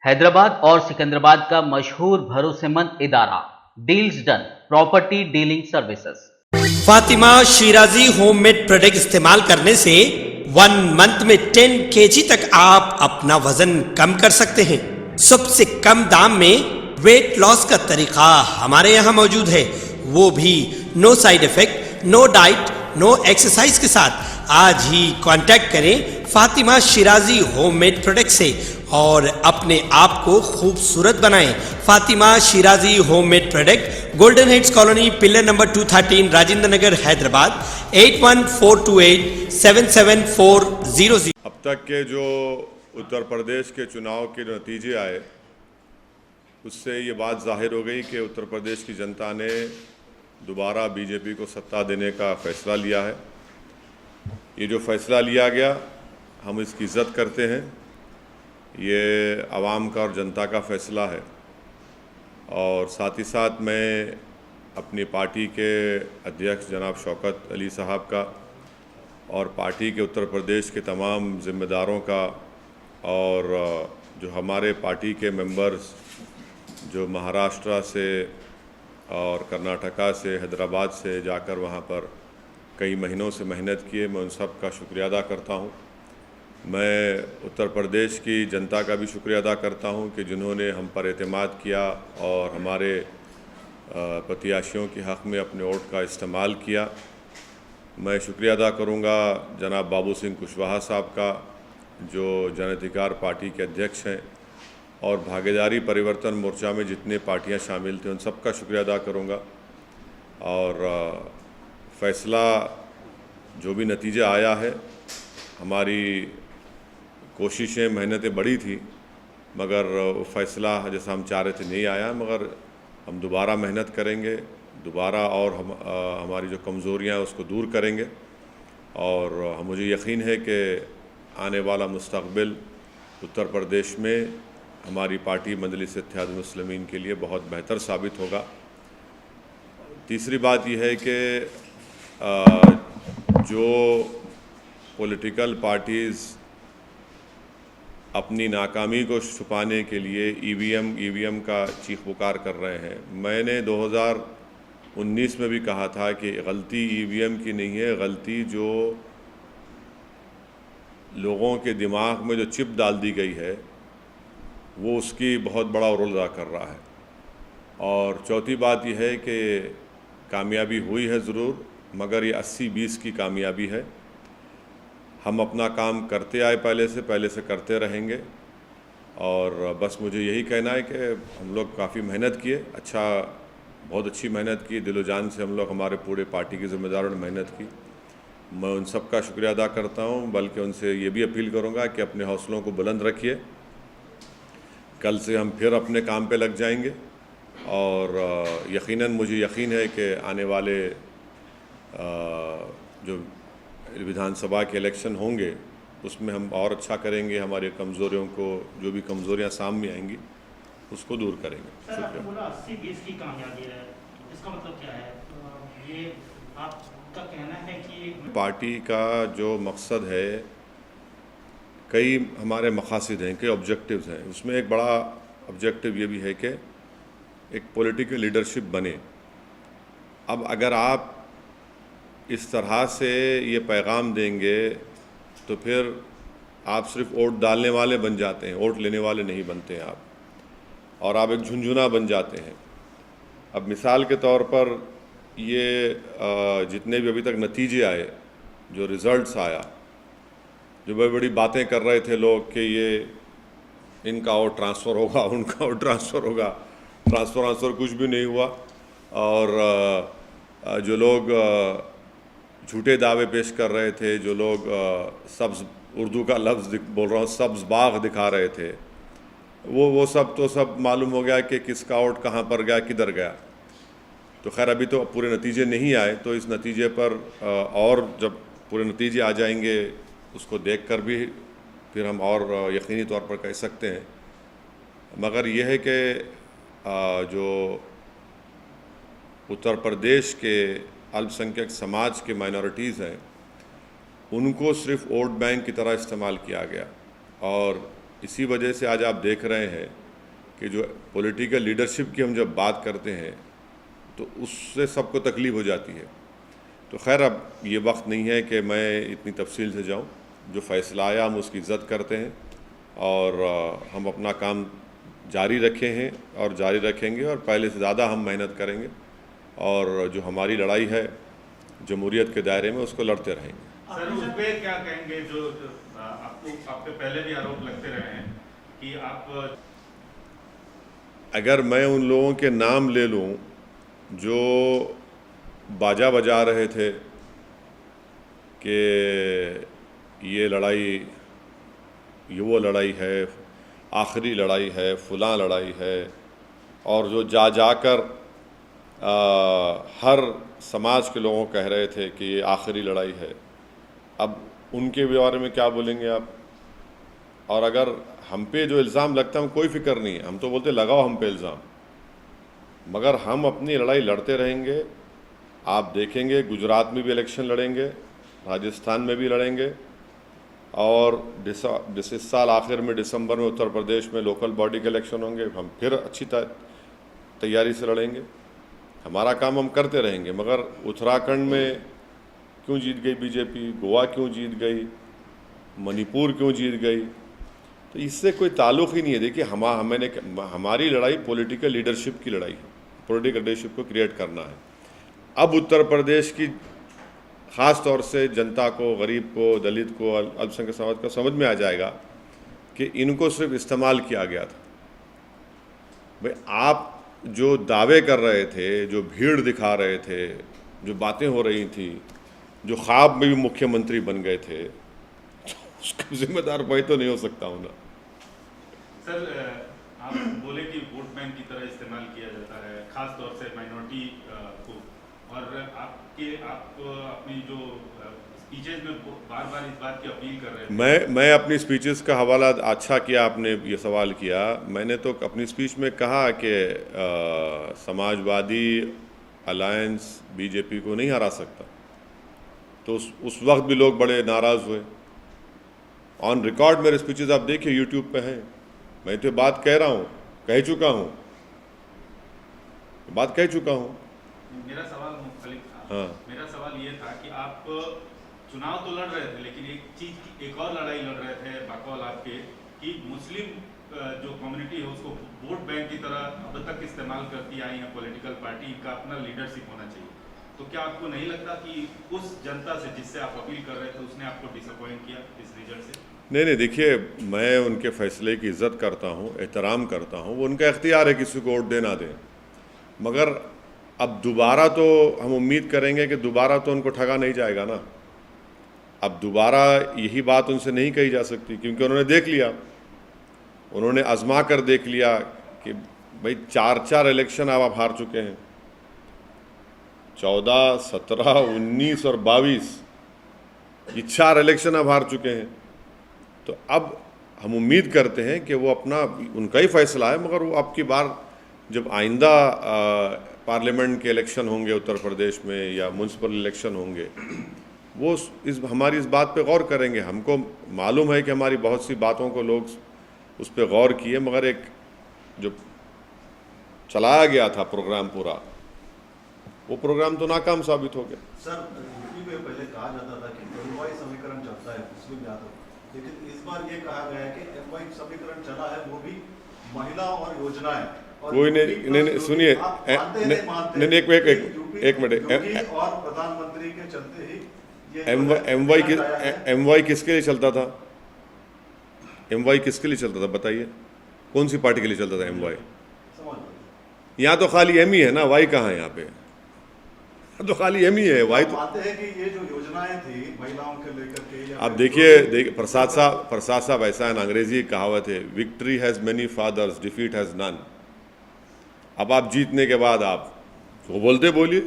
हैदराबाद और सिकंदराबाद का मशहूर भरोसेमंद इदारा deals done property dealing services. Fatima Shirazi homemade product इस्तेमाल करने से 1 मंथ में 10 kg तक आप अपना वजन कम कर सकते हैं। सबसे कम दाम में वेट लॉस का तरीका हमारे यहाँ मौजूद है, वो भी no side effect, no diet, no exercise के साथ। आज ही कांटेक्ट करें फातिमा शिराजी होममेड प्रोडक्ट से और अपने आप को खूबसूरत बनाएं। Fatima Shirazi homemade product, golden heads colony, pillar number 213, Rajendra Nagar, Hyderabad 8142877400। अब तक के जो उत्तर प्रदेश के चुनाव के जो नतीजे आए, उससे ये बात जाहिर हो गई कि उत्तर प्रदेश की जनता ने दोबारा बीजेपी को सत्ता देने का फ़ैसला लिया है। ये जो फ़ैसला लिया गया, हम इसकी इज़्ज़त करते हैं। ये आवाम का और जनता का फ़ैसला है और साथ ही साथ मैं अपनी पार्टी के अध्यक्ष जनाब शौकत अली साहब का और पार्टी के उत्तर प्रदेश के तमाम ज़िम्मेदारों का और जो हमारे पार्टी के मेंबर्स जो महाराष्ट्र से और कर्नाटका से, हैदराबाद से जाकर वहाँ पर कई महीनों से मेहनत किए, मैं उन सब का शुक्रिया अदा करता हूँ। मैं उत्तर प्रदेश की जनता का भी शुक्रिया अदा करता हूँ कि जिन्होंने हम पर एतमाद किया और हमारे प्रत्याशियों के हक़ में अपने वोट का इस्तेमाल किया। मैं शुक्रिया अदा करूँगा जनाब बाबू सिंह कुशवाहा साहब का, जो जन अधिकार पार्टी के अध्यक्ष हैं, और भागीदारी परिवर्तन मोर्चा में जितने पार्टियां शामिल थे उन सब का शुक्रिया अदा करूँगा। और फ़ैसला जो भी नतीजा आया है, हमारी कोशिशें, मेहनतें बड़ी थी, मगर वो फ़ैसला जैसा हम चाह रहे थे नहीं आया। मगर हम दोबारा मेहनत करेंगे, दोबारा और हमारी जो कमज़ोरियाँ हैं उसको दूर करेंगे और मुझे यकीन है कि आने वाला मुस्तक़बिल उत्तर प्रदेश में हमारी पार्टी मजलिस इत्तेहाद मुस्लिमीन के लिए बहुत बेहतर साबित होगा। तीसरी बात यह है कि जो पॉलिटिकल पार्टीज़ अपनी नाकामी को छुपाने के लिए ईवीएम का चीख पुकार कर रहे हैं, मैंने 2019 में भी कहा था कि गलती ईवीएम की नहीं है, गलती जो लोगों के दिमाग में जो चिप डाल दी गई है वो उसकी बहुत बड़ा रोल अदा कर रहा है। और चौथी बात यह है कि कामयाबी हुई है ज़रूर, मगर ये 80-20 की कामयाबी है। हम अपना काम करते आए, पहले से करते रहेंगे और बस मुझे यही कहना है कि हम लोग काफ़ी मेहनत किए, बहुत अच्छी मेहनत की, दिलो जान से हम लोग, हमारे पूरे पार्टी के ज़िम्मेदारों ने मेहनत की। मैं उन सब का शुक्रिया अदा करता हूँ, बल्कि उनसे ये भी अपील करूँगा कि अपने हौसलों को बुलंद रखिए। कल से हम फिर अपने काम पे लग जाएंगे और यकीनन मुझे यकीन है कि आने वाले जो विधानसभा के इलेक्शन होंगे उसमें हम और अच्छा करेंगे, हमारे कमज़ोरियों को, जो भी कमज़ोरियां सामने आएंगी उसको दूर करेंगे। सर, आपने बोला 80-20 की कामयाबी है, इसका मतलब क्या है? ये आपका कहना है कि पार्टी का जो मकसद है, कई हमारे मकासद हैं, कई ऑब्जेक्टिव्स हैं, उसमें एक बड़ा ऑब्जेक्टिव ये भी है कि एक पॉलिटिकल लीडरशिप बने। अब अगर आप इस तरह से ये पैगाम देंगे तो फिर आप सिर्फ वोट डालने वाले बन जाते हैं, वोट लेने वाले नहीं बनते हैं आप, और आप एक झुंझुना बन जाते हैं। अब मिसाल के तौर पर ये जितने भी अभी तक नतीजे आए, जो रिज़ल्ट्स आया, जो बड़ी बड़ी बातें कर रहे थे लोग कि ये इनका वोट ट्रांसफ़र होगा, उनका वोट ट्रांसफ़र होगा, ट्रांसफ़र कुछ भी नहीं हुआ। और जो लोग झूठे दावे पेश कर रहे थे, जो लोग सब्ज़, उर्दू का लफ्ज़ बोल रहा हूँ, सब्ज़ बाग दिखा रहे थे, वो सब मालूम हो गया कि किसका वोट कहाँ पर गया, किधर गया। तो खैर अभी तो पूरे नतीजे नहीं आए, तो इस नतीजे पर और जब पूरे नतीजे आ जाएंगे उसको देखकर भी फिर हम और यकीनी तौर पर कह सकते हैं। मगर यह है कि जो उत्तर प्रदेश के अल्पसंख्यक समाज के माइनॉरिटीज़ हैं, उनको सिर्फ वोट बैंक की तरह इस्तेमाल किया गया और इसी वजह से आज आप देख रहे हैं कि जो पॉलिटिकल लीडरशिप की हम जब बात करते हैं तो उससे सबको तकलीफ़ हो जाती है। तो खैर अब ये वक्त नहीं है कि मैं इतनी तफसील से जाऊं। जो फ़ैसला आया हम उसकी इज़्ज़त करते हैं और हम अपना काम जारी रखे हैं और जारी रखेंगे और पहले से ज़्यादा हम मेहनत करेंगे और जो हमारी लड़ाई है जमहूरियत के दायरे में उसको लड़ते रहेंगे। सर उस पर क्या कहेंगे जो आपको आप पे पहले भी आरोप लगते रहे हैं कि आप, अगर मैं उन लोगों के नाम ले लूं जो बाजा बजा रहे थे कि ये लड़ाई, ये वो लड़ाई है, आखिरी लड़ाई है, फलां लड़ाई है, और जो जाकर हर समाज के लोगों कह रहे थे कि ये आखिरी लड़ाई है, अब उनके बारे में क्या बोलेंगे आप? और अगर हम पे जो इल्ज़ाम लगता है कोई फ़िक्र नहीं है, हम तो बोलते लगाओ हम पे इल्ज़ाम, मगर हम अपनी लड़ाई लड़ते रहेंगे। आप देखेंगे गुजरात में भी इलेक्शन लड़ेंगे, राजस्थान में भी लड़ेंगे और इस साल आखिर में दिसंबर में उत्तर प्रदेश में लोकल बॉडी के इलेक्शन होंगे, हम फिर अच्छी तैयारी से लड़ेंगे। हमारा काम हम करते रहेंगे। मगर उत्तराखंड में क्यों जीत गई बीजेपी, गोवा क्यों जीत गई, मणिपुर क्यों जीत गई, तो इससे कोई ताल्लुक़ ही नहीं है। देखिए हमारी लड़ाई पॉलिटिकल लीडरशिप की लड़ाई है, पॉलिटिकल लीडरशिप को क्रिएट करना है। अब उत्तर प्रदेश की ख़ास तौर से जनता को, गरीब को, दलित को, अल्पसंख्यक समाज को समझ में आ जाएगा कि इनको सिर्फ इस्तेमाल किया गया था। भाई आप जो दावे कर रहे थे, जो भीड़ दिखा रहे थे, जो बातें हो रही थी, जो ख्वाब में भी मुख्यमंत्री बन गए थे, तो उसका जिम्मेदार मैं तो नहीं हो सकता हूँ ना। सर आप बोले कि वोट बैंक की तरह इस्तेमाल किया जाता है, खास तौर से माइनॉरिटी को, और आप अपनी जो स्पीचेज में बार बार इस बात की अपील कर रहे थे। मैं अपनी स्पीचेस का हवाला, अच्छा किया आपने ये सवाल किया। मैंने तो अपनी स्पीच में कहा कि समाजवादी अलायंस बीजेपी को नहीं हरा सकता, तो उस वक्त भी लोग बड़े नाराज़ हुए। ऑन रिकॉर्ड मेरे स्पीचेस आप देखिए, यूट्यूब पे हैं। मैं तो बात कह रहा हूँ, कह चुका हूँ, बात कह चुका हूँ। मेरा सवाल मुख्तलिफ था। हाँ, मेरा सवाल ये था कि आप चुनाव तो लड़ रहे थे, लेकिन एक और लड़ाई लड़ रहे थे बकौल आपके कि मुस्लिम जो कम्युनिटी है उसको वोट बैंक की तरह अब तक इस्तेमाल करती आई है पॉलिटिकल पार्टी, का अपना लीडरशिप होना चाहिए। तो क्या आपको नहीं लगता कि उस जनता से जिससे आप अपील कर रहे थे उसने आपको डिसअपॉइंट किया इस रिजल्ट से? नहीं, देखिए मैं उनके फैसले की इज़्ज़त करता हूँ, एहतराम करता हूँ। वो उनका इख्तियार है किसी को वोट देना दें, मगर अब दोबारा तो हम उम्मीद करेंगे कि दोबारा तो उनको ठगा नहीं जाएगा ना। अब दोबारा यही बात उनसे नहीं कही जा सकती, क्योंकि उन्होंने देख लिया, उन्होंने आजमा कर देख लिया कि भाई 4 इलेक्शन अब आप हार चुके हैं, 14, 17, 19 और 22, ये 4 इलेक्शन अब हार चुके हैं। तो अब हम उम्मीद करते हैं कि वो अपना, उनका ही फैसला है, मगर वो अब की बार जब आइंदा पार्लियामेंट के इलेक्शन होंगे उत्तर प्रदेश में या म्यूनसिपल इलेक्शन होंगे, वो हमारी इस बात पे गौर करेंगे। हमको मालूम है कि हमारी बहुत सी बातों को लोग उस पर गौर किए, मगर एक जो चलाया गया था प्रोग्राम पूरा, वो प्रोग्राम तो नाकाम साबित हो गया। सर यूपी में पहले कहा जाता था कि एमवाई समीकरण चलता है मुस्लिम यादव, लेकिन इस बार ये कहा गया है कि एमवाई समीकरण चला है वो भी महिला और योजनाएं। कोई नहीं, सुनिए, नहीं, एक मिनट, और प्रधानमंत्री के चलते ही एमवाई किसके लिए चलता था? एमवाई किसके लिए चलता था बताइए? कौन सी पार्टी के लिए चलता था एमवाई? यहाँ तो खाली एम ही है ना, वाई कहाँ है यहाँ पे? तो खाली एम ही है, वाई तो मानते हैं कि ये जो योजनाएं थी महिलाओं के लेकर के। अब देखिए प्रसाद साहब ऐसा है ना, अंग्रेजी कहावत है, victory has many fathers, defeat has none. अब आप जीतने के बाद आप वो बोलते बोलिए,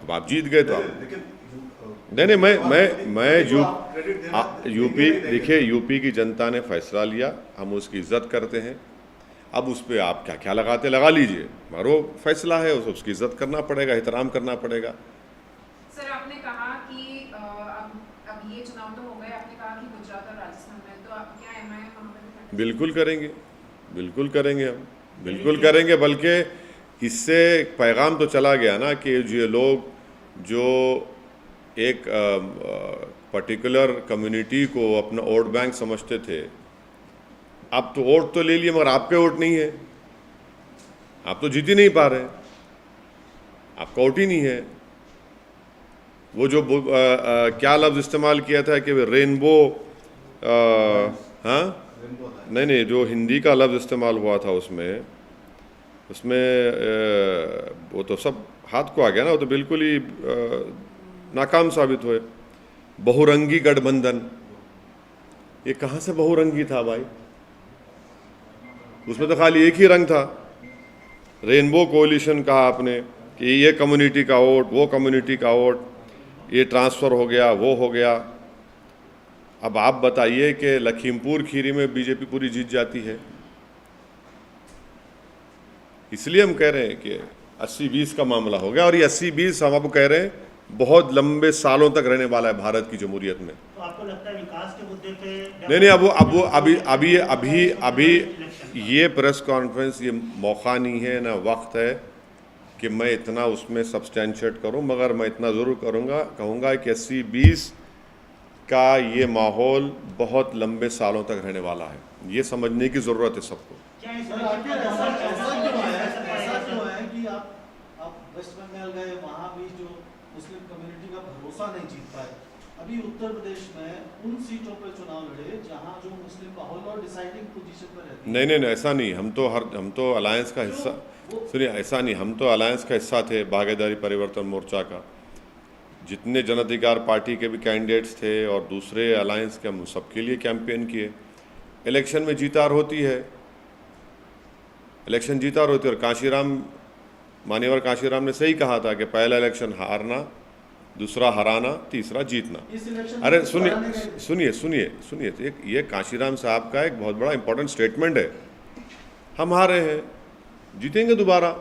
अब आप जीत गए तो आप नहीं, मैं यूपी, देखिए यूपी की जनता ने फैसला लिया, हम उसकी इज्जत करते हैं। अब उस पर आप क्या क्या लगाते लगा लीजिए, मगर वो फैसला है, उसकी इज्जत करना पड़ेगा, एहतराम करना पड़ेगा। सर आपने कहा कि अब ये चुनाव तो हो गए, आपने कहा कि गुजरात और राजस्थान में, तो क्या एमआईएम वहाँ पर बिल्कुल करेंगे, बिल्कुल करेंगे, हम बिल्कुल करेंगे। बल्कि इससे पैगाम तो चला गया ना कि ये लोग जो एक पर्टिकुलर कम्युनिटी को अपना वोट बैंक समझते थे, अब तो वोट तो ले लिए मगर आपके वोट नहीं है, आप तो जीत ही नहीं पा रहे, आपका वोट ही नहीं है। वो जो क्या लफ्ज़ इस्तेमाल किया था कि रेनबो, हाँ नहीं, जो हिंदी का लफ्ज़ इस्तेमाल हुआ था उसमें वो तो सब हाथ को आ गया ना, वो तो बिल्कुल ही नाकाम साबित हुए। बहुरंगी गठबंधन, ये कहाँ से बहुरंगी था भाई? उसमें तो खाली एक ही रंग था। रेनबो कोलिशन कहा आपने कि ये कम्युनिटी का वोट, वो कम्युनिटी का वोट, ये ट्रांसफ़र हो गया, वो हो गया। अब आप बताइए कि लखीमपुर खीरी में बीजेपी पूरी जीत जाती है। इसलिए हम कह रहे हैं कि 80-20 का मामला हो गया, और ये 80-20 हम आपको कह रहे हैं बहुत लंबे सालों तक रहने वाला है भारत की जमहूरियत में। तो आपको लगता है विकास के मुद्दे पे नहीं, अभी ये प्रेस कॉन्फ्रेंस ये मौका नहीं है ना वक्त है कि मैं इतना उसमें सब्सटेंशिएट करूं, मगर मैं इतना ज़रूर कहूँगा कि 80-20 का ये माहौल बहुत लंबे सालों तक रहने वाला है। ये समझने की ज़रूरत है सबको। क्या इस सर आखिर ऐसा क्यों है कि आप वेस्ट बंगाल गए, वहाँ भी जो मुस्लिम कम्युनिटी का भरोसा नहीं जीत पाए। अभी उत्तर प्रदेश में उन सीटों पर चुनाव लड़े जहाँ जो मुस्लिम माहौल और डिसाइडिंग पोजीशन पर रहती है। नहीं, ऐसा नहीं। हम तो अलायंस का हिस्सा, सुनिए, ऐसा नहीं, हम तो अलायंस का हिस्सा थे, भागीदारी परिवर्तन मोर्चा का। जितने जन अधिकार पार्टी के भी कैंडिडेट्स थे और दूसरे अलायंस के, हम सबके लिए कैंपेन किए। इलेक्शन में जीतार होती है, इलेक्शन जीतार होती है। और मान्यवर कांशीराम ने सही कहा था कि पहला इलेक्शन हारना, दूसरा हराना, तीसरा जीतना। अरे सुनिए, ये कांशीराम साहब का एक बहुत बड़ा इंपॉर्टेंट स्टेटमेंट है। हम हारे हैं, जीतेंगे दोबारा,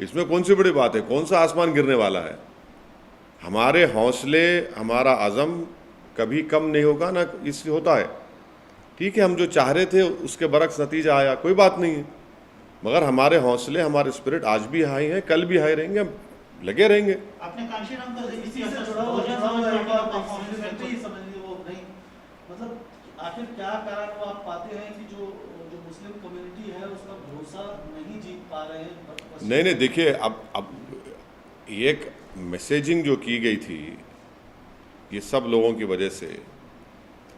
इसमें कौन सी बड़ी बात है? कौन सा आसमान गिरने वाला है? हमारे हौसले, हमारा अज़म कभी कम नहीं होगा ना, इससे होता है। ठीक है, हम जो चाह रहे थे उसके बरक्स नतीजा आया, कोई बात नहीं है, मगर हमारे हौसले, हमारे स्पिरिट आज भी हाई हैं, कल भी हाई रहेंगे, हम लगे रहेंगे। आपने कांशीराम का इसी से जुड़ा हुआ समझिए वो नहीं, मतलब आखिर क्या कारण वो आप पाते हैं कि जो मुस्लिम कम्युनिटी है उसका भरोसा नहीं जीत पा रहे हैं? नहीं, देखिए, अब एक मैसेजिंग जो की गई थी ये सब लोगों की वजह से,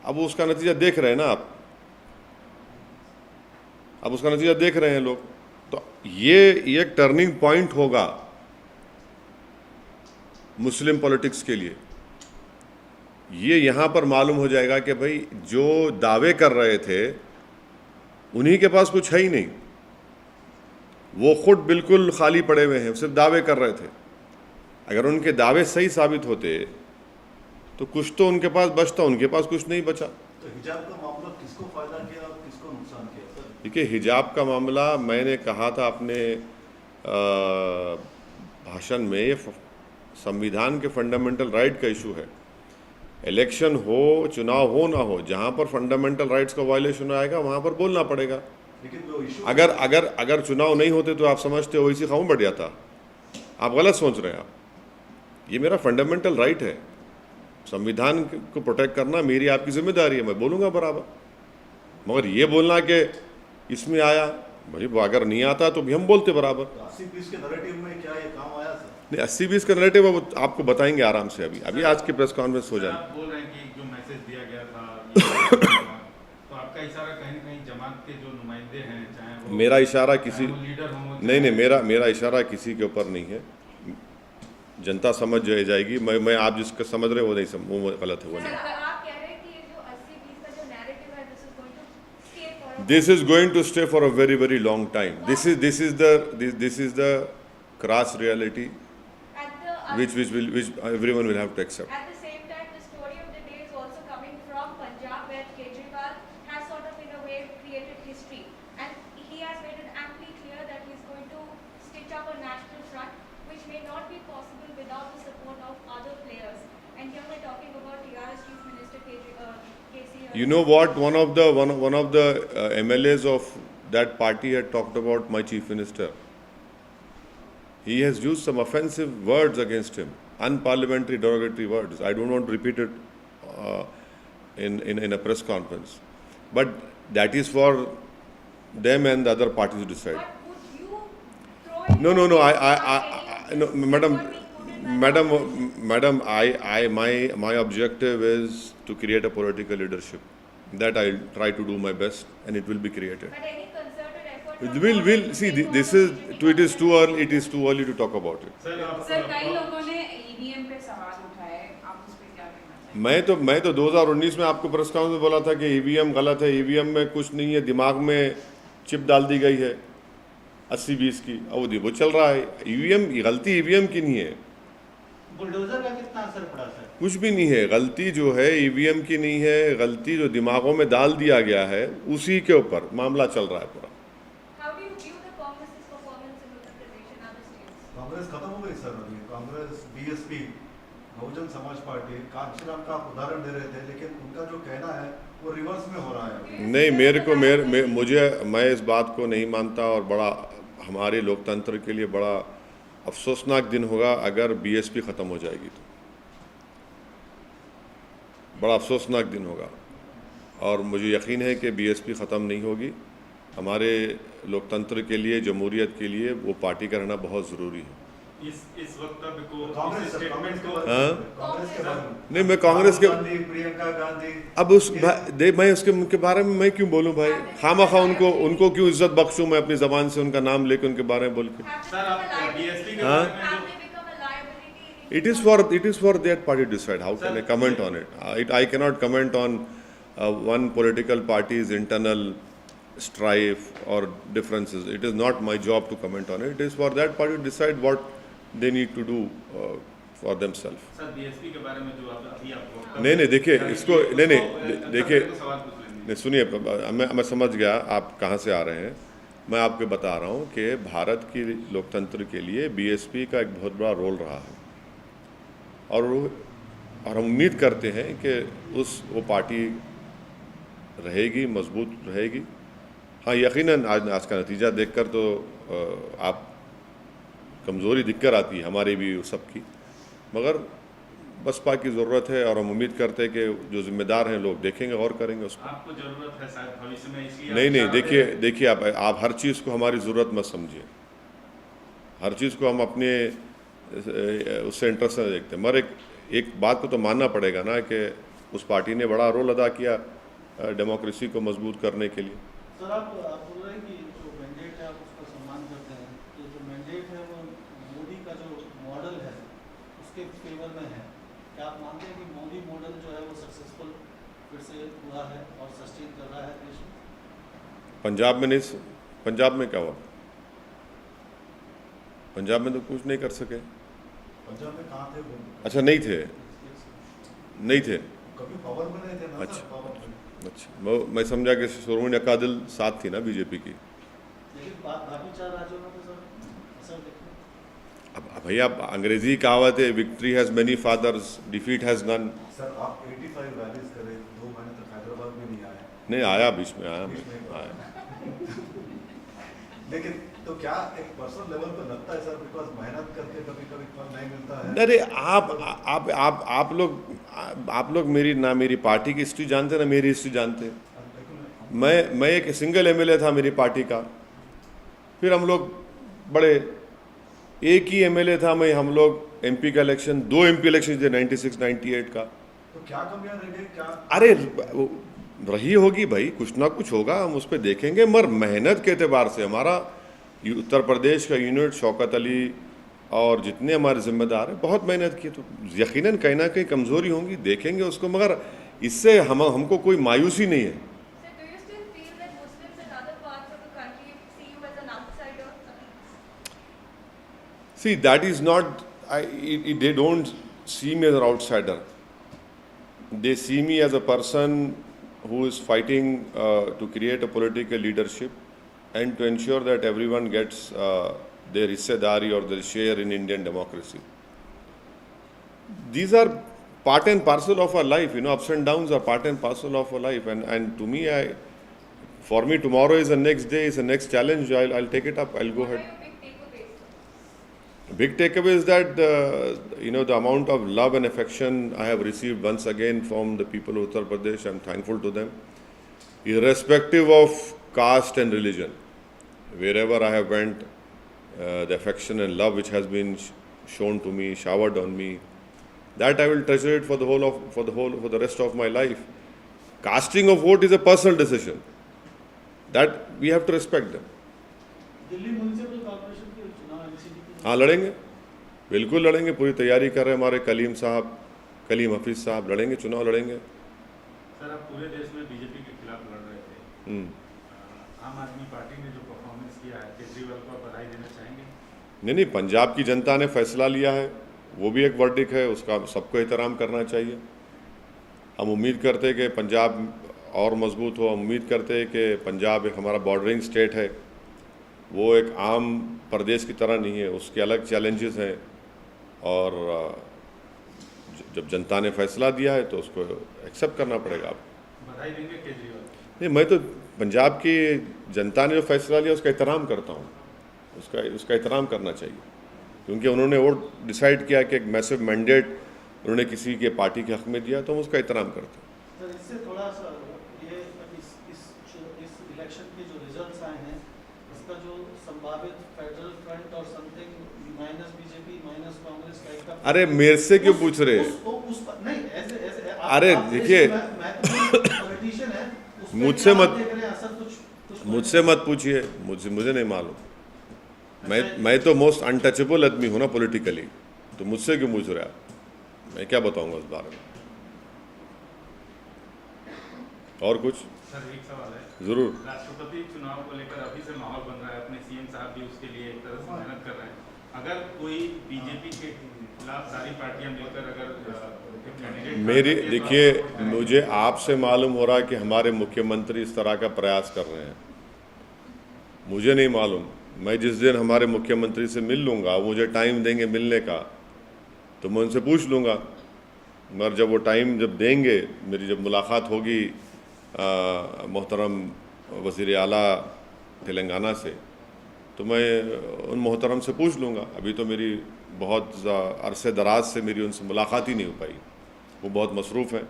अब उसका नतीजा देख रहे हैं ना आप, अब उसका नतीजा देख रहे हैं लोग। तो ये एक टर्निंग पॉइंट होगा मुस्लिम पॉलिटिक्स के लिए। ये यहाँ पर मालूम हो जाएगा कि भाई जो दावे कर रहे थे उन्हीं के पास कुछ है ही नहीं, वो खुद बिल्कुल खाली पड़े हुए हैं, सिर्फ दावे कर रहे थे। अगर उनके दावे सही साबित होते तो कुछ तो उनके पास बचता, उनके पास कुछ नहीं बचा। तो हिजाब का मामला किसको फायदा किया और किसको नुकसान किया सर? देखिए, हिजाब का मामला मैंने कहा था अपने भाषण में, ये संविधान के फंडामेंटल राइट का इशू है। इलेक्शन हो, चुनाव हो ना हो, जहाँ पर फंडामेंटल राइट्स का वायलेशन आएगा वहाँ पर बोलना पड़ेगा। लेकिन वो इशू अगर चुनाव नहीं होते तो आप समझते हो इसी खाऊं बढ़ जाता। आप गलत सोच रहे हैं। आप, ये मेरा फंडामेंटल राइट है, संविधान को प्रोटेक्ट करना मेरी आपकी जिम्मेदारी है, मैं बोलूँगा बराबर। मगर ये बोलना कि इसमें आया, भाई अगर नहीं आता तो भी हम बोलते बराबर। 80-20 के नैरेटिव में क्या ये काम आया सर? नहीं, 80-20 का नैरेटिव आपको बताएंगे आराम से। अभी आज की प्रेस कॉन्फ्रेंस हो जाए। आप बोल रहे हैं कि जो मैसेज दिया गया था तो आपका इशारा कहीं न कहीं जमात के जो नुमाइंदे हैं, चाहे वो मेरा इशारा किसी, लीडर हो, नहीं, मेरा इशारा किसी के ऊपर नहीं है। जनता समझ जाएगी। मैं आप जिसका समझ रहे वो नहीं, वो गलत है, वो नहीं। आप कह रहे हैं कि ये जो 80-20 का जो नैरेटिव है, This is going to stay for a very, very long time. This is the crass reality which everyone will have to accept. At the same time, the story of the day is also coming from Punjab, where Kejriwal has sort of in a way created history, and he has made it amply clear that he is going to stitch up a national front, which may not be possible without the support of other players. And here we're talking about TRS Chief Minister KC. You know what? One of the MLAs of that party had talked about my chief minister. He has used some offensive words against him, unparliamentary, derogatory words. I don't want to repeat it in a press conference, but that is for them and the other parties to decide. But would you throw it? No, no, madam. My objective is to create a political leadership. That I'll try to do my best, and it will be created. But any concerted effort? We'll see. This is it is too early. It is too early to talk about it. Sir कई लोगों ने EVM पे सवाल उठाए, आप उस पे क्या कहना चाहेंगे? मैं तो 2019 में आपको प्रेस कॉन्फ्रेंस में बोला था कि ईवीएम गलत है, ईवीएम में कुछ नहीं है, दिमाग में चिप डाल दी गई है 80-20 की, अब वो चल रहा है। ईवीएम गलती ईवीएम की नहीं है, बुलडोजर का कितना असर पड़ा सर? कुछ भी नहीं है। गलती जो है ईवीएम की नहीं है, गलती जो दिमागों में डाल दिया गया है उसी के ऊपर मामला चल रहा है पूरा। How do you view the Congress's performance in Uttar Pradesh and other states? Congress खत्म हो गई सर अभी। कांग्रेस, बीएसपी, बहुजन समाज पार्टी, कांशीराम का आप उदाहरण दे रहे थे, लेकिन उनका जो कहना है वो रिवर्स में हो रहा है। नहीं, मैं इस बात को नहीं मानता, और बड़ा हमारे लोकतंत्र के लिए बड़ा अफसोसनाक दिन होगा अगर बीएसपी ख़त्म हो जाएगी, तो बड़ा अफसोसनाक दिन होगा। और मुझे यकीन है कि बीएसपी ख़त्म नहीं होगी। हमारे लोकतंत्र के लिए, जमहूरियत के लिए वो पार्टी का रहना बहुत ज़रूरी है। इस वक्तव्य को, कांग्रेस इस सर, स्टेटमेंट को, कांग्रेस के बारे में नहीं, मैं कांग्रेस के प्रियंका गांधी, अब मैं उसके बारे में मैं क्यों बोलूं भाई? खामखा उनको क्यों इज्जत बख्शूं मैं अपनी ज़बान से उनका नाम लेके उनके बारे में बोल के? सर आप बीएसपी के हाँ? बारे में Have they become a liability? It is for that party to decide. How can I comment on it? I cannot comment on one political party's internal strife or differences. It is not my job to comment on it. It is for that party to decide what they need to do for themselves. Sir BSP के बारे में जो अभी आपको नहीं, देखिए इसको देखिए, सवाल पूछ लेंगे। नहीं सुनिए, मैं समझ गया आप कहाँ से आ रहे हैं। मैं आपको बता रहा हूँ कि भारत की लोकतंत्र के लिए बीएसपी का एक बहुत बड़ा रोल रहा है, और हम उम्मीद करते हैं कि वो पार्टी रहेगी, मजबूत रहेगी। हाँ, यकीनन आज का नतीजा देखकर तो आप कमज़ोरी दिखकर आती है हमारी भी सबकी, मगर बसपा की ज़रूरत है, और हम उम्मीद करते हैं कि जो जिम्मेदार हैं लोग देखेंगे और करेंगे उसको। आपको जरूरत है शायद भविष्य में, इसलिए नहीं, देखिए आप हर चीज़ को हमारी ज़रूरत मत समझिए। हर चीज़ को हम अपने उससे इंटरेस्ट से देखते हैं, मगर एक बात को तो मानना पड़ेगा ना कि उस पार्टी ने बड़ा रोल अदा किया डेमोक्रेसी को मजबूत करने के लिए। सर आप बोल रहे हैं कि जो मैंडेट है आप उसका सम्मान करते हैं, तो जो मैंडेट है वो मोदी का जो मॉडल है उसके फेवर में है। क्या आप मानते हैं कि मोदी मॉडल जो है वो सक्सेसफुल फिर से हुआ है और सस्टेन कर रहा है देश में? पंजाब में नहीं, पंजाब में क्या हुआ? पंजाब में तो कुछ नहीं कर सके। पंजाब में कहाँ थे वो? अच्छा, नहीं थे कभी पावर में नहीं थे ना। अच्छा। सर, पावर में। अच्छा, मैं समझा कि शिरोमणि अकाली साथ थी ना बीजेपी की। लेकिन बाकी 4 राज्यों में तो सर असर देखिए। अब भैया अंग्रेजी कहावत है, victory has many fathers, defeat has none. Sir आप 85 रैलीज करें, 2 महीने तक हैदराबाद में नहीं आए। नहीं आया, बीच में आया। लेकिन तो क्या एक पर्सनल लेवल पे लगता है सर, बिकॉज मेहनत करके कभी कभी फल नहीं मिलता है? अरे आप लोग मेरी पार्टी की हिस्ट्री जानते ना मेरी हिस्ट्री जानते। मैं एक सिंगल एमएलए था मेरी पार्टी का, फिर हम लोग बड़े, एक ही एमएलए था मैं, हम लोग एमपी का इलेक्शन, 2 एमपी इलेक्शन थे 96-98 का। तो क्या कमियां रह गई? क्या अरे रही होगी भाई, कुछ ना कुछ होगा, हम उस पर देखेंगे, मगर मेहनत के एतबार से हमारा उत्तर प्रदेश का यूनिट, शौकत अली और जितने हमारे जिम्मेदार हैं बहुत मेहनत की, तो यकीनन कहीं ना कहीं कमज़ोरी होंगी, देखेंगे उसको, मगर इससे हमको कोई मायूसी नहीं है। Sir, do you still feel that Muslims in other parts of the country see you as an outsider? See, that is not, they don't see me as an outsider. They see me as a person who is fighting to create a political leadership and to ensure that everyone gets their hissedari or their share in Indian democracy. These are part and parcel of our life. Ups and downs are part and parcel of our life. And to me, for me, tomorrow is the next day, is the next challenge. I'll take it up. I'll go ahead. What are your big takeaways? Big takeaway is that the amount of love and affection I have received once again from the people of Uttar Pradesh. I'm thankful to them, irrespective of caste and religion. Wherever I have went, the affection and love which has been shown to me, showered on me, that I will treasure it for the rest of my life. Casting of vote is a personal decision. That we have to respect them. Delhi municipal corporation के चुनाव NCP के हाँ, लड़ेंगे, बिल्कुल लड़ेंगे, पूरी तैयारी कर रहे हैं हमारे कलीम हफीज साहब, लड़ेंगे, चुनाव लड़ेंगे। सर, आप पूरे देश में बीजेपी के खिलाफ लड़ रहे थे। आम आदमी पार्टी ने जो परफॉर्मेंस किया है, केजरीवाल को बधाई देना चाहेंगे? नहीं, पंजाब की जनता ने फैसला लिया है, वो भी एक वर्डिक्ट है, उसका सबको एहतराम करना चाहिए। हम उम्मीद करते हैं कि पंजाब और मजबूत हो। हम उम्मीद करते हैं कि पंजाब एक हमारा बॉर्डरिंग स्टेट है, वो एक आम प्रदेश की तरह नहीं है, उसके अलग चैलेंजेस हैं। और जब जनता ने फैसला दिया है तो उसको एक्सेप्ट करना पड़ेगा। आप बधाई देंगे केजरीवाल? नहीं, मैं तो पंजाब की जनता ने जो फैसला लिया उसका एहतराम करता हूँ, उसका एहतराम करना चाहिए, क्योंकि उन्होंने वो डिसाइड किया कि एक मैसिव मैंडेट उन्होंने किसी के पार्टी के हक में दिया, तो हम उसका एहतराम करते हैं। सर, इससे थोड़ा सा ये इस इलेक्शन के जो रिजल्ट्स आए हैं, इसका जो संभावित फेडरल फ्रंट और something minus BJP minus Congress का एक अरे मेरे से क्यों पूछ रहे? नहीं, ऐसे अरे देखिए, पॉलिटिशियन है, मुझसे मत पूछिए, मुझे नहीं मालूम। मैं तो मोस्ट अनटचेबल आदमी हूँ ना पॉलिटिकली, तो मुझसे क्यों पूछ रहे आप? मैं क्या बताऊंगा इस बारे में? और कुछ? सर, एक सवाल है। जरूर। राष्ट्रपति चुनाव को लेकर अभी से माहौल बन रहा है, अपने सीएम साहब भी उसके लिए एक तरह से मेहनत कर रहे हैं। अगर कोई बीजेपी के खिलाफ सारी पार्टियां मिलकर अगर कैंडिडेट देखिए, मुझे आपसे मालूम हो रहा है कि हमारे मुख्यमंत्री इस तरह का प्रयास कर रहे हैं, मुझे नहीं मालूम। मैं जिस दिन हमारे मुख्यमंत्री से मिल लूँगा, मुझे टाइम देंगे मिलने का, तो मैं उनसे पूछ लूँगा। मगर जब वो टाइम देंगे, मेरी जब मुलाकात होगी मोहतरम वज़ीर आला तेलंगाना से, तो मैं उन मोहतरम से पूछ लूँगा। अभी तो मेरी बहुत अरसे दराज से मेरी उनसे मुलाकात ही नहीं हो पाई, वो बहुत मसरूफ़ हैं।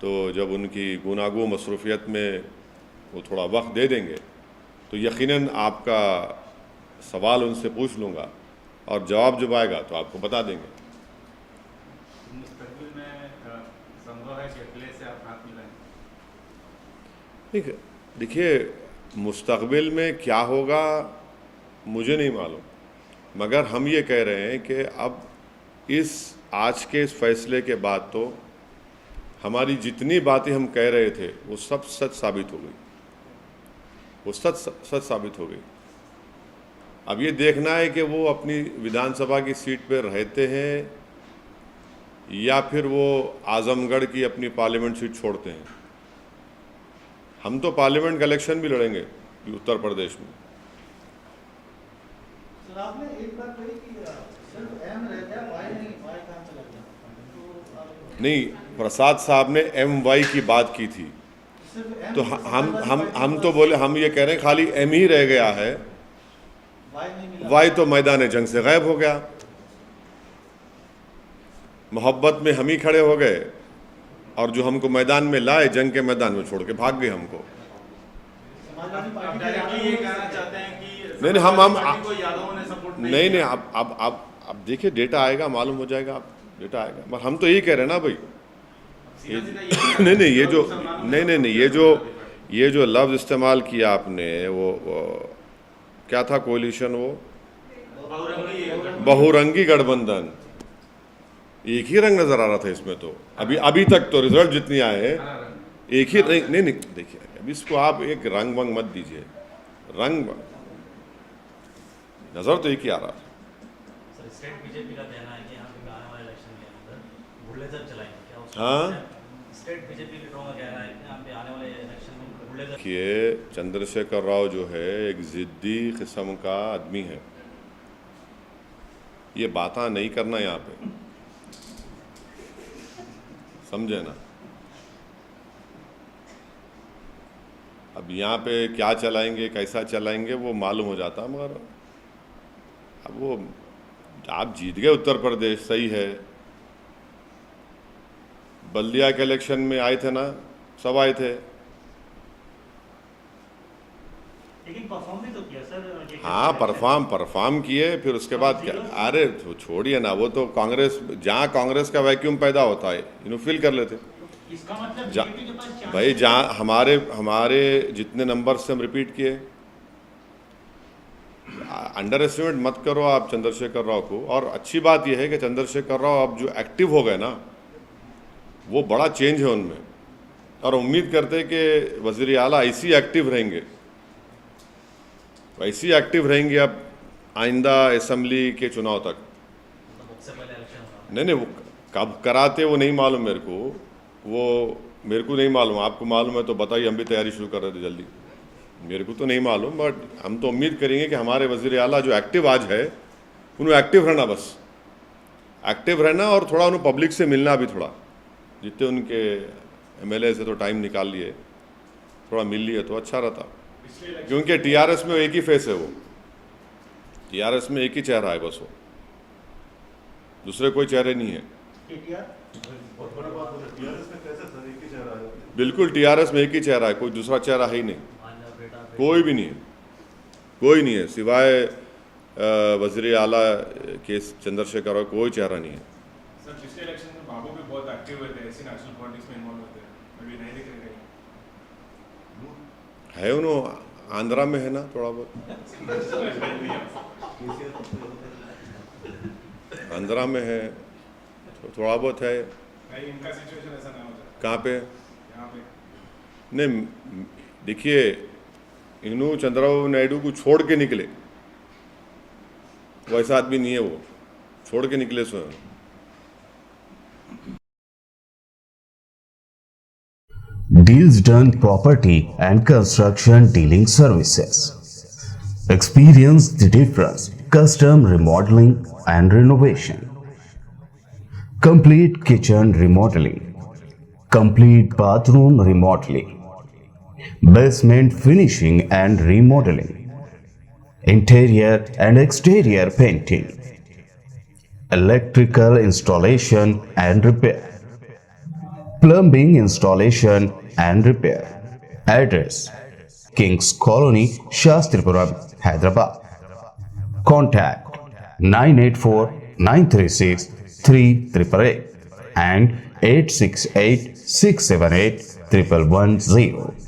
तो जब उनकी गुनागो मसरूफियत में वो थोड़ा वक्त दे देंगे, तो यकीनन आपका सवाल उनसे पूछ लूँगा, और जवाब जब आएगा तो आपको बता देंगे। मुस्तकबिल में संभव है कि अखिलेश से आप हाथ मिलाएं? देखिए, मुस्तकबिल में क्या होगा मुझे नहीं मालूम, मगर हम ये कह रहे हैं कि अब आज के इस फैसले के बाद तो हमारी जितनी बातें हम कह रहे थे वो सब सच साबित हो गई, वो सच साबित हो गई। अब ये देखना है कि वो अपनी विधानसभा की सीट पर रहते हैं या फिर वो आजमगढ़ की अपनी पार्लियामेंट सीट छोड़ते हैं। हम तो पार्लियामेंट का इलेक्शन भी लड़ेंगे उत्तर प्रदेश में। सर, आपने एक बात कही कि सिर्फ एम रह गया, वाई नहीं, वाई कहाँ चला गया? नहीं, प्रसाद साहब ने MY की बात की थी, सिर्फ एम, तो हम तो बोले, हम ये कह रहे हैं खाली M ही रह गया है, वाई नहीं मिला। वाई तो मैदान जंग से गायब हो गया। मोहब्बत में हम ही खड़े हो गए, और जो हमको मैदान में लाए, जंग के मैदान में छोड़ के भाग गए हमको। समाजवादी आप पार्टी के डायरेक्टली ये कहना चाहते हैं कि नहीं, समाजवादी पार्टी को यादवों ने सपोर्ट नहीं, किया? अब देखिए, डेटा आएगा, मालूम हो जाएगा, आप डेटा आएगा। मगर हम तो यही कह रहे हैं ना भाई, सीधा नहीं, ये जो लफ्ज़ इस्तेमाल किया आपने, वो क्या था कोalition, वो बहुरंगी गठबंधन, एक ही रंग नजर आ रहा था इसमें। तो अभी तक तो रिजल्ट जितनी आए हैं एक ही नहीं, देखिए, अभी इसको आप एक रंग वंग मत दीजिए, रंग नजर तो एक ही आ रहा था। सर, स्टेट बीजेपी का कहना है कि यहाँ पे आने वाले इलेक्शन के अंदर बुलडोजर चलाएंगे, क्या उसको? हाँ, स्टेट बीजेपी लीडरों का कहना है कि यहाँ पे आने वाले इलेक्शन में बुलडोजर। देखिए, चंद्रशेखर राव जो है एक ज़िद्दी किस्म का आदमी है, ये बातें नहीं करना यहाँ पे। समझे ना। अब यहाँ पे क्या चलाएंगे, कैसा चलाएंगे वो मालूम हो जाता, मगर अब वो आप जीत गए उत्तर प्रदेश, सही है। बल्दिया के इलेक्शन में आए थे ना, सब आए थे, लेकिन परफॉर्म भी तो किया सर। हाँ परफॉर्म किए, फिर उसके बाद क्या, अरे तो छोड़िए ना, वो तो कांग्रेस, जहाँ कांग्रेस का वैक्यूम पैदा होता है इन्हों फिल कर लेते। इसका मतलब बीजेपी के पास चांस भाई जहाँ हमारे जितने नंबर से हम रिपीट किए, अंडर एस्टिमेट मत करो आप चंद्रशेखर राव को। और अच्छी बात यह है कि चंद्रशेखर राव अब जो एक्टिव हो गए ना, वो बड़ा चेंज है उनमें, और उम्मीद करते हैं कि वज़ीर आला ऐसी एक्टिव रहेंगे, वैसी एक्टिव रहेंगे अब आइंदा असेंबली के चुनाव तक। उससे पहले इलेक्शन होगा। नहीं वो कब कराते वो नहीं मालूम मेरे को, वो मेरे को नहीं मालूम, आपको मालूम है तो बताइए, हम भी तैयारी शुरू कर रहे थे जल्दी। मेरे को तो नहीं मालूम, बट हम तो उम्मीद करेंगे कि हमारे वज़ीर आला जो एक्टिव आज है, उन्हें एक्टिव रहना, बस एक्टिव रहना, और थोड़ा उन्हें पब्लिक से मिलना भी, थोड़ा जितने उनके MLA से तो टाइम निकाल लिए, थोड़ा मिल लिए तो अच्छा रहता। क्योंकि TRS में एक ही फेस है, वो TRS में एक ही चेहरा है बस, वो दूसरे कोई चेहरे नहीं है। बिल्कुल TRS में एक ही चेहरा है, कोई दूसरा चेहरा है ही नहीं, कोई भी नहीं है, कोई नहीं है सिवाय वज़ीर आला के चंद्रशेखर राव, कोई चेहरा नहीं है। सर पिछले इलेक्शन में बाबू भी बहुत एक्टिव हुए थे, ऐसे नेशनल पॉलिटिक्स में इन्वॉल्व हुए थे, अभी नहीं दिख रहे है, उन्होंने आंध्रा में है ना थोड़ा बहुत, आंध्रा में है थोड़ा बहुत है। नहीं इनका सिचुएशन ऐसा ना हो जाए। कहाँ पे? यहाँ पे नहीं देखिए, इन्हों चंद्रबाबू नायडू को छोड़ के निकले, वैसा आदमी नहीं है, वो छोड़ के निकले स्वयं। Deals Done Property and Construction Dealing Services. Experience the difference. Custom remodeling and renovation. Complete kitchen remodeling. Complete bathroom remodeling. Basement finishing and remodeling. Interior and exterior painting. Electrical installation and repair. Plumbing installation and repair. Address: Kings Colony, Shastripuram, Hyderabad. Contact 984-936-3888 and 868-678-1110.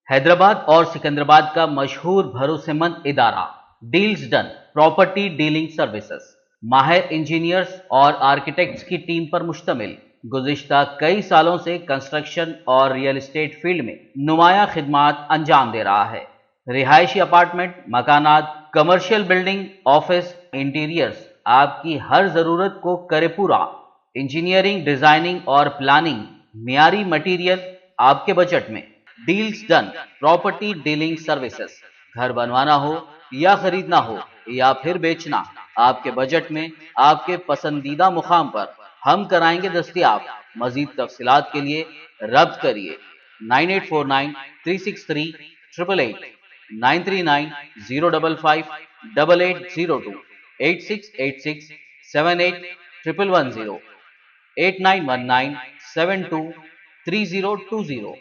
Hyderabad और सिकंदराबाद का मशहूर भरोसेमंद इदारा deals done property dealing services माहिर engineers और architects की team पर मुश्तमिल गुज़िश्ता कई सालों से कंस्ट्रक्शन और रियल एस्टेट फील्ड में नुमाया खिदमात अंजाम दे रहा है। रिहायशी अपार्टमेंट, मकानात, कमर्शियल बिल्डिंग, ऑफिस, इंटीरियर्स, आपकी हर जरूरत को करे पूरा। इंजीनियरिंग, डिजाइनिंग और प्लानिंग, मियारी मटेरियल आपके बजट में। Deals done property dealing services, घर बनवाना हो या खरीदना हो या फिर बेचना, आपके बजट में, आपके पसंदीदा मुकाम पर हम कराएंगे दस्तयाब। मजीद तफसीलात के लिए रब्त करिए 9849-363-888, 939-055-8802, 8686-78-1110, 8919-723020।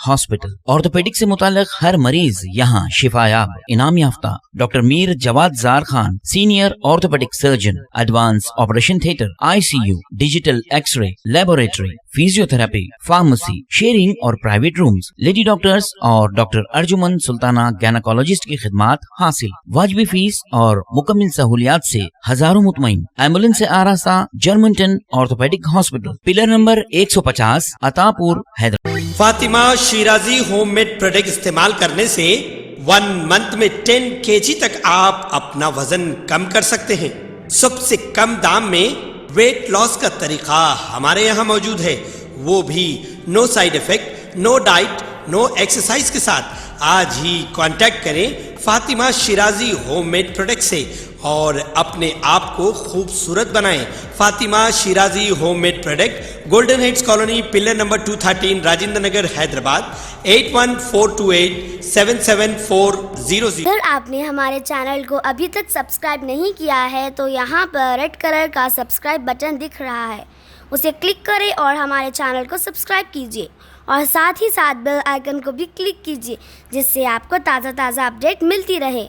हॉस्पिटल ऑर्थोपेडिक से मुताल्लिक हर मरीज यहाँ शिफायाब। इनाम याफ्ता doctor Mir Jawad Zar Khan, senior orthopaedic surgeon, advance operation theatre, ICU, digital x-ray, laboratory, physiotherapy, pharmacy, sharing और प्राइवेट रूम्स, लेडी डॉक्टर्स और डॉक्टर अर्जुमन सुल्ताना गैनाकोलॉजिस्ट की खिदमात हासिल। वाजिबी फीस और मुकम्मल सहूलियात से हजारों मुतमईन। एम्बुलेंस से आरास्ता Germanten orthopaedic hospital, pillar number 150, Attapur, Hyderabad. Fatima Shirazi homemade product इस्तेमाल करने से 1 मंथ में 10 kg तक आप अपना वजन कम कर सकते हैं। सबसे कम दाम में वेट लॉस का तरीका हमारे यहाँ मौजूद है, वो भी no side effect, no diet, no exercise के साथ। आज ही कांटेक्ट करें फातिमा शिराजी होममेड प्रोडक्ट से और अपने आप को खूबसूरत बनाएं। Fatima Shirazi homemade product, golden heads colony, pillar number 213, Rajendra Nagar, Hyderabad 8142877400। अगर आपने हमारे चैनल को अभी तक सब्सक्राइब नहीं किया है तो यहाँ पर रेड कलर का सब्सक्राइब बटन दिख रहा है, उसे क्लिक करें और हमारे चैनल को सब्सक्राइब कीजिए और साथ ही साथ बेल आइकन को भी क्लिक कीजिए, जिससे आपको ताज़ा अपडेट मिलती रहे।